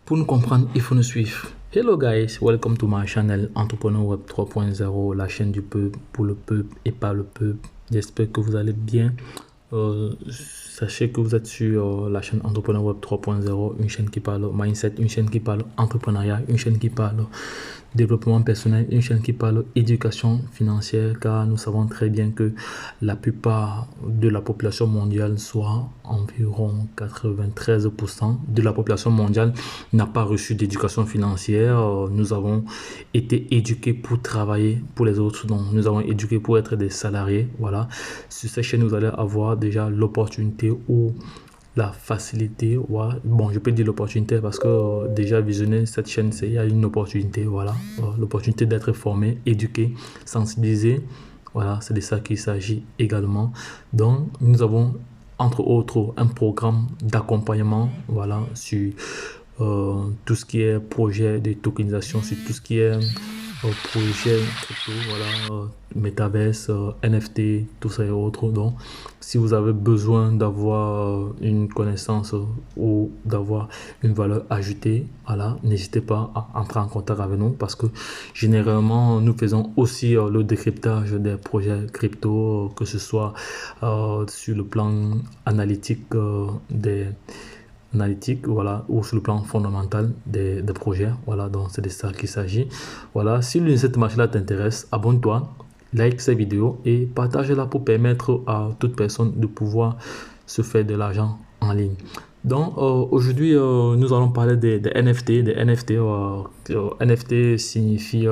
Pour nous comprendre, il faut nous suivre. Hello guys, welcome to my channel Entrepreneur Web 3.0, la chaîne du peuple, pour le peuple et par le peuple. J'espère que vous allez bien. Sachez que vous êtes sur la chaîne Entrepreneur Web 3.0, une chaîne qui parle mindset, une chaîne qui parle entrepreneuriat, une chaîne qui parle développement personnel, une chaîne qui parle éducation financière, car nous savons très bien que la plupart de la population mondiale, soit environ 93% de la population mondiale, n'a pas reçu d'éducation financière. Nous avons été éduqués pour travailler pour les autres, donc nous avons éduqués pour être des salariés. Voilà, sur cette chaîne, vous allez avoir déjà l'opportunité ou la facilité, ouais. Bon, je peux dire l'opportunité parce que déjà visionner cette chaîne, il y a une opportunité, voilà, l'opportunité d'être formé, éduqué, sensibilisé, voilà, c'est de ça qu'il s'agit également. Donc nous avons entre autres un programme d'accompagnement, voilà, sur tout ce qui est projet de tokenisation, sur tout ce qui est projet crypto, voilà, Metaverse, NFT, tout ça et autres. Donc, si vous avez besoin d'avoir une connaissance ou d'avoir une valeur ajoutée, voilà, n'hésitez pas à entrer en contact avec nous parce que généralement, nous faisons aussi le décryptage des projets crypto, que ce soit sur le plan analytique voilà, ou sur le plan fondamental des projets, voilà, donc c'est de ça qu'il s'agit. Voilà, si l'une de cette marche là t'intéresse, abonne-toi, like cette vidéo et partage-la pour permettre à toute personne de pouvoir se faire de l'argent en ligne. Donc aujourd'hui nous allons parler des NFT. NFT signifie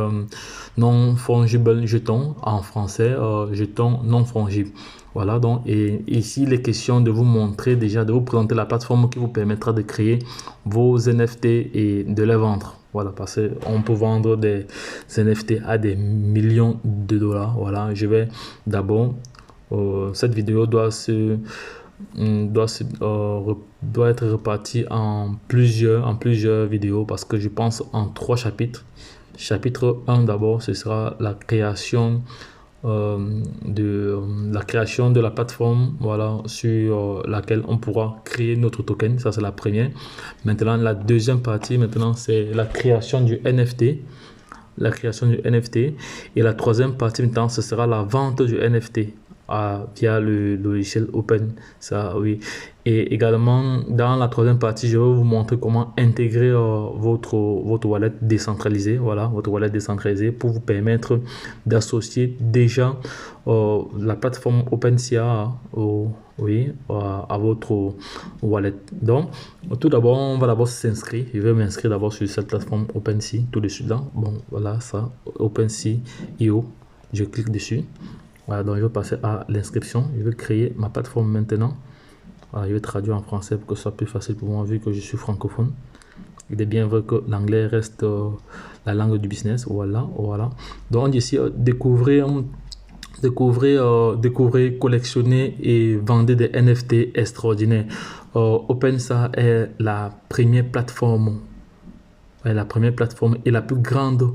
non fungible jeton en français, jeton non fungible. Voilà, donc et ici les questions de vous montrer déjà, de vous présenter la plateforme qui vous permettra de créer vos NFT et de les vendre. Voilà, parce qu'on peut vendre des NFT à des millions de dollars. Voilà, je vais d'abord, cette vidéo doit être répartie en plusieurs vidéos parce que je pense en 3 chapitres. Chapitre 1 d'abord, ce sera la création de la plateforme, voilà, sur laquelle on pourra créer notre token. Ça c'est la première. Maintenant la deuxième partie, maintenant c'est la création du NFT. Et la troisième partie maintenant ce sera la vente du NFT via le logiciel Open, ça oui. Et également dans la troisième partie je vais vous montrer comment intégrer votre wallet décentralisé, voilà, votre wallet décentralisé pour vous permettre d'associer déjà la plateforme OpenSea à votre wallet. Donc tout d'abord on va d'abord s'inscrire. Je vais m'inscrire d'abord sur cette plateforme OpenSea tout de suite là. Bon voilà, ça OpenSea.io, je clique dessus. Voilà, donc je vais passer à l'inscription. Je vais créer ma plateforme maintenant. Voilà, je vais traduire en français pour que ce soit plus facile pour moi vu que je suis francophone. Il est bien vrai que l'anglais reste la langue du business. Voilà, voilà. Donc on dit ici découvrir, collectionner et vendre des NFT extraordinaires. OpenSea est la première plateforme, et la plus grande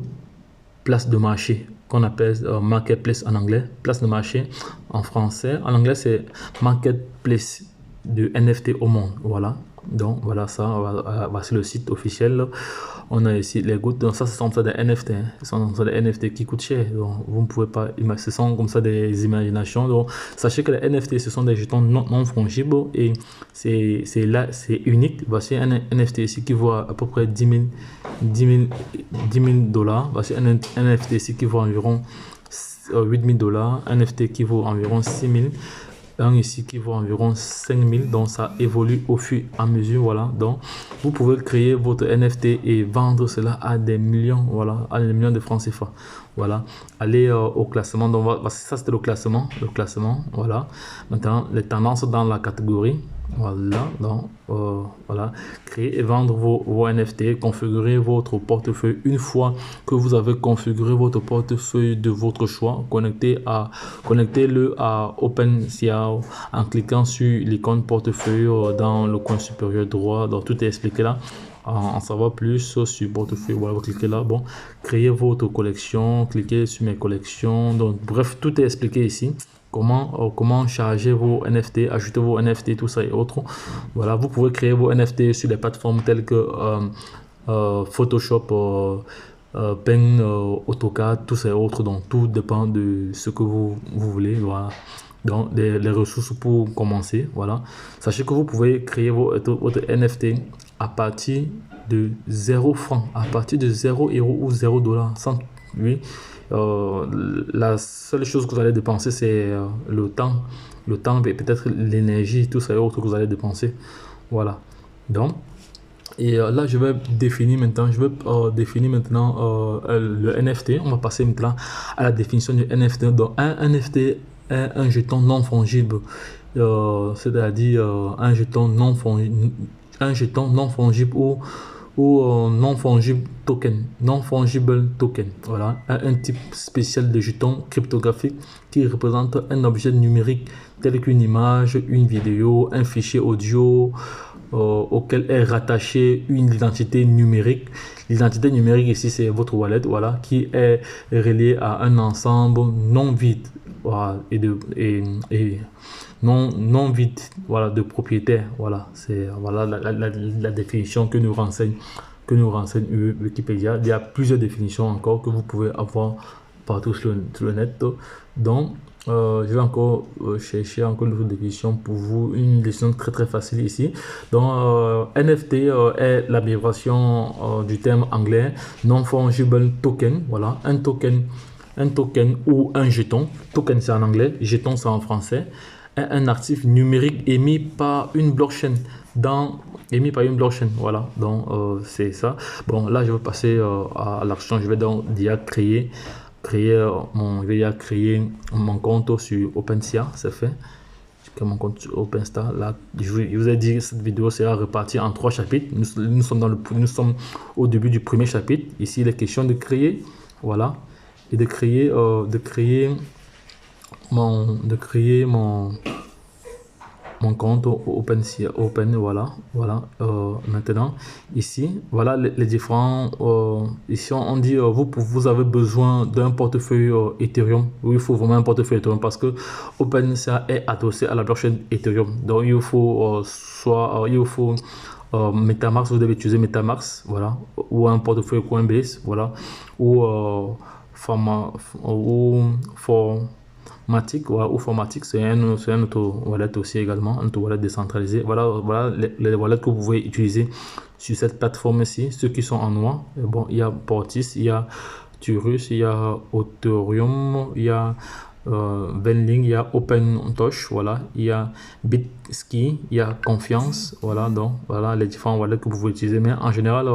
place de marché qu'on appelle marketplace en anglais, place de marché en français. En anglais, c'est marketplace de NFT au monde. Voilà. Donc voilà, ça voici le site officiel. On a ici les gouttes. Donc ça, ce sont des NFT, hein. Ce sont des NFT qui coûtent cher. Donc vous ne pouvez pas imaginer, ce sont comme ça des imaginations. Donc sachez que les NFT, ce sont des jetons non fongibles et c'est unique. Voici un NFT ici qui vaut à peu près 10 000 dollars. Voici un NFT ici qui vaut environ 8 000 dollars. Un NFT qui vaut environ 6 000. Un ici qui vaut environ 5000, donc ça évolue au fur et à mesure. Voilà, donc vous pouvez créer votre NFT et vendre cela à des millions, voilà, à des millions de francs CFA. Voilà, allez au classement. Donc ça c'était le classement, voilà. Maintenant les tendances dans la catégorie, voilà. Donc voilà, créer et vendre vos NFT, configurer votre portefeuille. Une fois que vous avez configuré votre portefeuille de votre choix, connectez-le à OpenSea en cliquant sur l'icône portefeuille dans le coin supérieur droit. Donc tout est expliqué là. En savoir plus sur portefeuille, voilà, vous cliquez là. Bon, créez votre collection, cliquez sur mes collections. Donc bref, tout est expliqué ici. Comment charger vos NFT, ajouter vos NFT, tout ça et autres. Voilà, vous pouvez créer vos NFT sur des plateformes telles que Photoshop, Paint, AutoCAD, tous ces autres. Donc tout dépend de ce que vous voulez. Voilà. Donc les ressources pour commencer. Voilà. Sachez que vous pouvez créer votre NFT à partir de 0 francs, à partir de 0 € ou 0 $. Sans, oui. La seule chose que vous allez dépenser, c'est le temps et peut-être l'énergie, tout ça autre que vous allez dépenser. Voilà. Donc, et là, je vais définir maintenant, le NFT. On va passer maintenant à la définition du NFT. Donc, un NFT est un jeton non fongible, c'est-à-dire un jeton non fongible ou non fungible token, non fungible token. Voilà, un type spécial de jeton cryptographique qui représente un objet numérique tel qu'une image, une vidéo, un fichier audio auquel est rattachée une identité numérique. L'identité numérique ici, c'est votre wallet, voilà, qui est reliée à un ensemble non vide, voilà, et non vide, voilà, de propriétaires. Voilà, c'est voilà la définition que nous renseigne Wikipédia. Il y a plusieurs définitions encore que vous pouvez avoir partout sur le net. Donc je vais encore chercher encore une autre définition pour vous, une définition très facile ici. Donc NFT est l'abréviation du terme anglais non fungible token. Voilà, un token ou un jeton. Token c'est en anglais, jeton c'est en français. Un actif numérique émis par une blockchain voilà. Donc c'est ça. Bon, là je vais passer à l'action. Je vais donc déjà créer mon compte sur OpenSea. C'est fait. Je crée mon compte sur OpenSea. Là, je vous ai dit que cette vidéo sera répartie en 3 chapitres. Nous sommes au début du premier chapitre. Ici il est question de créer, voilà, et de créer mon compte OpenSea, voilà. Maintenant ici, voilà les différents, ici on dit vous avez besoin d'un portefeuille Ethereum. Oui, il faut vraiment un portefeuille Ethereum parce que OpenSea est adossé à la blockchain Ethereum. Donc il faut MetaMask, vous devez utiliser MetaMask, voilà, ou un portefeuille Coinbase, voilà, ou Matic, voilà, ou Formatic, c'est un autre wallet aussi également, un autre wallet décentralisé. Voilà les wallets que vous pouvez utiliser sur cette plateforme-ci, ceux qui sont en noir. Bon, il y a Portis, il y a Turus, il y a Authorium, il y a Benlink, il y a OpenTouch, voilà, il y a Bitski, il y a Confiance, voilà. Donc voilà les différents wallets que vous pouvez utiliser, mais en général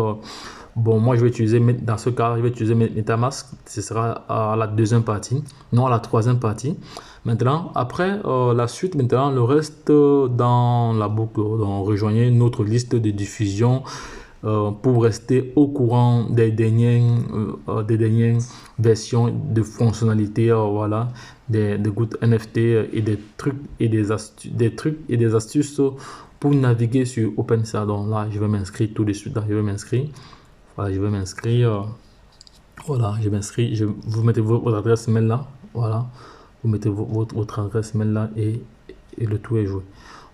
bon, moi je vais utiliser, dans ce cas, je vais utiliser MetaMask. Ce sera à la deuxième partie, non à la troisième partie. Maintenant, après la suite, maintenant le reste dans la boucle. Donc, rejoignez notre liste de diffusion pour rester au courant des dernières versions de fonctionnalités, voilà, des Good NFT et des trucs et des astuces pour naviguer sur OpenSea. Donc là, je vais m'inscrire tout de suite. Là, je vais m'inscrire. Voilà, je vais m'inscrire. Voilà, je m'inscris. Vous mettez votre adresse mail là. Voilà, vous mettez votre adresse mail là et le tout est joué.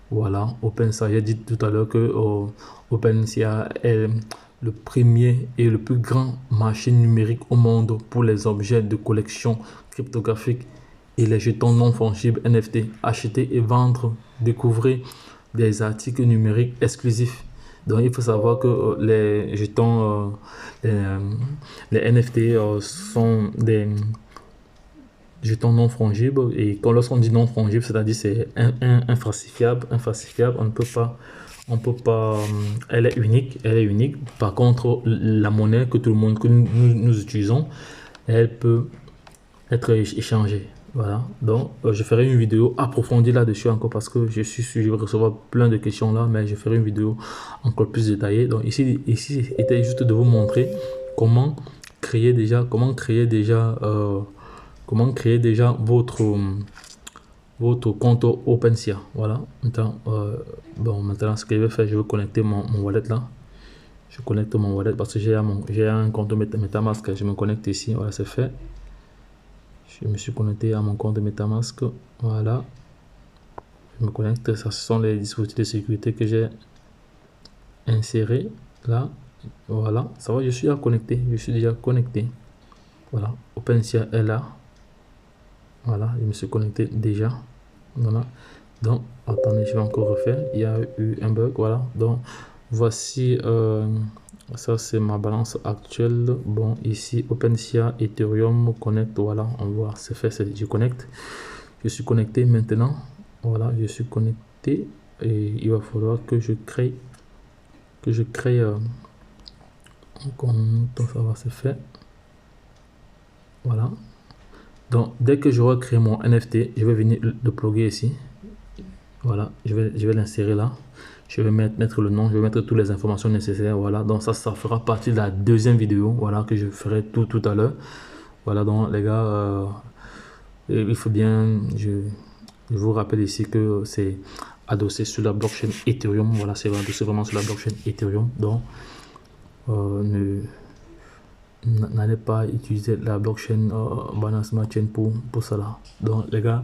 Voilà, OpenSea. J'ai dit tout à l'heure que OpenSea est le premier et le plus grand marché numérique au monde pour les objets de collection cryptographique et les jetons non fongibles NFT. Acheter et vendre, découvrir des articles numériques exclusifs. Donc il faut savoir que les jetons, les NFT sont des jetons non fongibles, et quand lorsqu'on dit non fongible, c'est-à-dire c'est infalsifiable, on peut pas, elle est unique. Par contre, la monnaie que tout le monde, que nous utilisons, elle peut être échangée. Voilà, donc je ferai une vidéo approfondie là-dessus encore parce que je suis sûr que je vais recevoir plein de questions là, mais je ferai une vidéo encore plus détaillée. Donc ici était juste de vous montrer comment créer déjà votre compte OpenSea. Voilà, maintenant maintenant ce que je vais faire, je vais connecter mon wallet là. Je connecte mon wallet parce que j'ai un compte MetaMask. Je me connecte ici. Voilà, c'est fait. Je me suis connecté à mon compte MetaMask. Voilà. Je me connecte. Ça, ce sont les dispositifs de sécurité que j'ai insérés là. Voilà, ça va, je suis déjà connecté. Je suis déjà connecté. Voilà, OpenSea est là. Voilà, je me suis connecté déjà. Voilà. Donc, attendez, je vais encore refaire. Il y a eu un bug. Voilà. Donc, voici. Ça, c'est ma balance actuelle. Bon, ici, OpenSea, Ethereum, connect. Voilà, on voit, c'est fait. Je connecte. Je suis connecté maintenant. Voilà, je suis connecté. Et il va falloir que je crée. Un compte. Ça va, c'est fait. Voilà. Donc, dès que j'aurai créé mon NFT, je vais venir le plugger ici. Voilà, je vais l'insérer là. Je vais mettre le nom, je vais mettre toutes les informations nécessaires. Voilà, donc ça fera partie de la deuxième vidéo. Voilà, que je ferai tout à l'heure. Voilà, donc les gars, il faut bien, je vous rappelle ici que c'est adossé sur la blockchain Ethereum. Voilà, c'est adossé vraiment sur la blockchain Ethereum. Donc, n'allez pas utiliser la blockchain Binance Smart Chain pour cela. Donc les gars,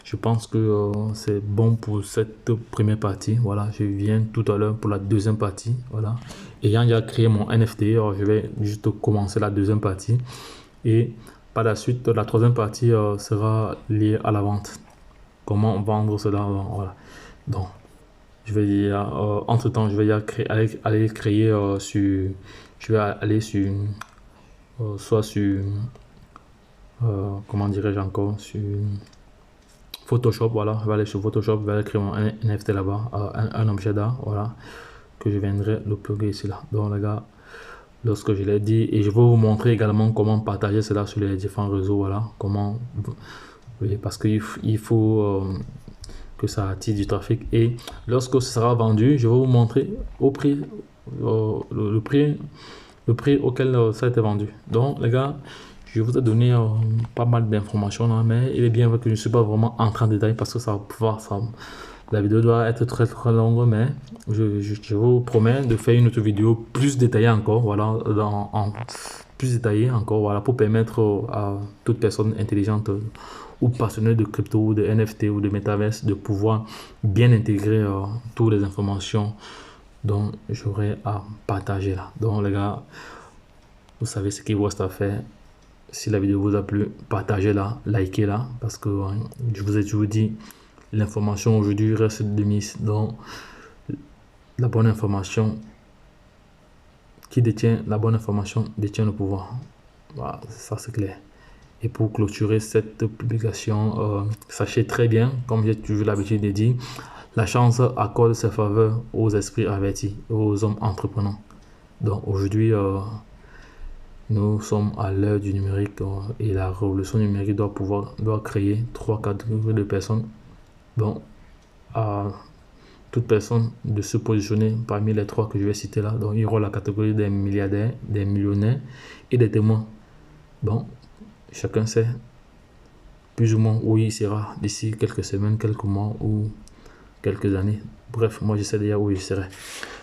je pense que c'est bon pour cette première partie. Voilà, je viens tout à l'heure pour la deuxième partie. Voilà, ayant déjà créé mon NFT, je vais juste commencer la deuxième partie et par la suite la troisième partie sera liée à la vente. Comment vendre cela. Voilà, donc je vais entre temps je vais aller créer sur, je vais aller sur soit sur comment dirais-je encore, sur Photoshop. Voilà, je vais aller sur Photoshop, je vais aller créer mon NFT là-bas, un objet d'art, voilà, que je viendrai le plugger ici là. Donc les gars, lorsque je l'ai dit, et je vais vous montrer également comment partager cela sur les différents réseaux. Voilà, comment, oui, parce qu'il faut que ça attire du trafic, et lorsque ce sera vendu, je vais vous montrer au prix, le prix auquel ça a été vendu. Donc les gars, je vous ai donné pas mal d'informations là, mais il est bien vrai que je ne suis pas vraiment entré en détail parce que la vidéo doit être très longue, mais je vous promets de faire une autre vidéo plus détaillée encore, voilà, plus détaillée encore, voilà, pour permettre à toute personne intelligente ou passionnée de crypto ou de NFT ou de Metaverse de pouvoir bien intégrer toutes les informations dont j'aurai à partager là. Donc les gars, vous savez ce qu'il vous reste à faire. Si la vidéo vous a plu, partagez-la, likez-la, parce que je vous ai toujours dit, l'information aujourd'hui reste de mise. Donc la bonne information, qui détient la bonne information détient le pouvoir. Voilà, ça c'est clair. Et pour clôturer cette publication, sachez très bien, comme j'ai toujours l'habitude de dire, la chance accorde ses faveurs aux esprits avertis, aux hommes entreprenants. Donc aujourd'hui, nous sommes à l'heure du numérique et la révolution numérique doit créer 3 catégories de personnes. Donc, à toute personne de se positionner parmi les 3 que je vais citer là. Donc, il y aura la catégorie des milliardaires, des millionnaires et des témoins. Bon, chacun sait plus ou moins où il sera d'ici quelques semaines, quelques mois ou quelques années. Bref, moi je sais déjà où il serai.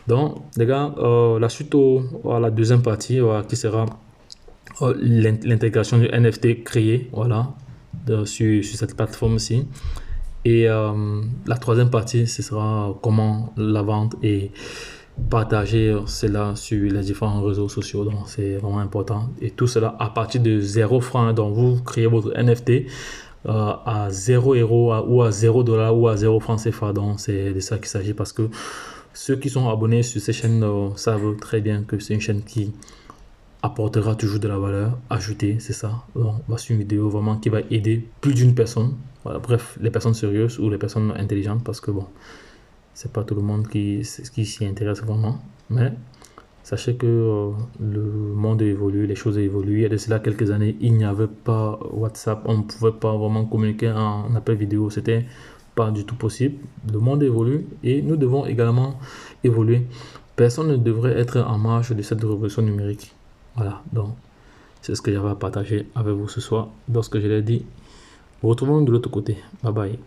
Donc, les gars, la suite à la deuxième partie qui sera l'intégration du NFT créé, voilà, sur cette plateforme-ci. Et la troisième partie, ce sera comment la vente et partager cela sur les différents réseaux sociaux. Donc, c'est vraiment important. Et tout cela à partir de 0 francs. Donc, vous créez votre NFT à 0 € ou à 0 $ ou à 0 francs CFA. Donc, c'est de ça qu'il s'agit, parce que ceux qui sont abonnés sur ces chaînes savent très bien que c'est une chaîne qui apportera toujours de la valeur ajoutée, c'est ça. Donc, voici une vidéo vraiment qui va aider plus d'une personne. Voilà, bref, les personnes sérieuses ou les personnes intelligentes, parce que bon, c'est pas tout le monde qui s'y intéresse vraiment. Mais sachez que le monde évolue, les choses évoluent. Il y a de cela quelques années, il n'y avait pas WhatsApp, on ne pouvait pas vraiment communiquer en appel vidéo, c'était pas du tout possible. Le monde évolue et nous devons également évoluer. Personne ne devrait être en marge de cette révolution numérique. Voilà, donc c'est ce que j'avais à partager avec vous ce soir. Lorsque je l'ai dit, retrouvons-nous de l'autre côté. Bye bye.